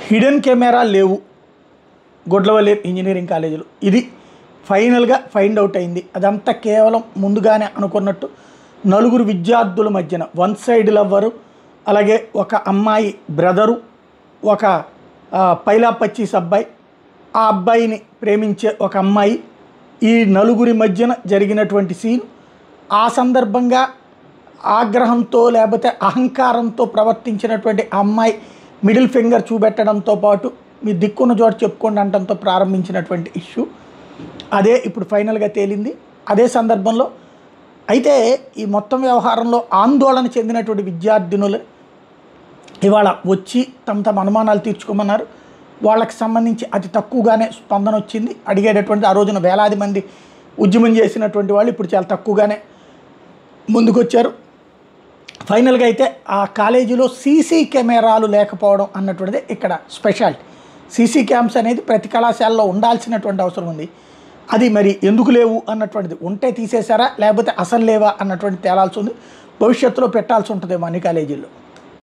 Hidden camera లేవు Gudlavalli engineering కాలేజీలో. ఇది ఫైనల్గా ఫైండ్ అవుట్ అయింది. అదంతా కేవలం ముందుగానే అనుకున్నట్టు నలుగురు విద్యార్థుల మధ్యన వన్ సైడ్ లవ్వరు, అలాగే ఒక అమ్మాయి బ్రదరు, ఒక పైలా పచ్చీస్ అబ్బాయి, ఆ అబ్బాయిని ప్రేమించే ఒక అమ్మాయి, ఈ నలుగురి మధ్యన జరిగినటువంటి సీన్. ఆ సందర్భంగా ఆగ్రహంతో లేకపోతే అహంకారంతో ప్రవర్తించినటువంటి ఆ అమ్మాయి మిడిల్ ఫింగర్ చూపెట్టడంతో పాటు మీ దిక్కున్న చోట చెప్పుకోండి అనడంతో ప్రారంభించినటువంటి ఇష్యూ అదే ఇప్పుడు ఫైనల్గా తేలింది. అదే సందర్భంలో అయితే ఈ మొత్తం వ్యవహారంలో ఆందోళన చెందినటువంటి విద్యార్థినులు ఇవాళ వచ్చి తమ అనుమానాలు తీర్చుకోమన్నారు. వాళ్ళకి సంబంధించి అతి తక్కువగానే స్పందన వచ్చింది. అడిగేటటువంటి ఆ రోజున వేలాది మంది ఉద్యమం చేసినటువంటి వాళ్ళు ఇప్పుడు చాలా తక్కువగానే ముందుకొచ్చారు. ఫైనల్గా అయితే ఆ కాలేజీలో సీసీ కెమెరాలు లేకపోవడం అన్నటువంటిది ఇక్కడ స్పెషాలిటీ. సీసీ క్యామ్స్ అనేది ప్రతి కళాశాలలో ఉండాల్సినటువంటి అవసరం ఉంది. అది మరి ఎందుకు లేవు అన్నటువంటిది, ఉంటే తీసేశారా లేకపోతే అసలు లేవా అన్నటువంటి తేలాల్సి ఉంది. భవిష్యత్తులో పెట్టాల్సి ఉంటుందేమో అన్ని కాలేజీల్లో.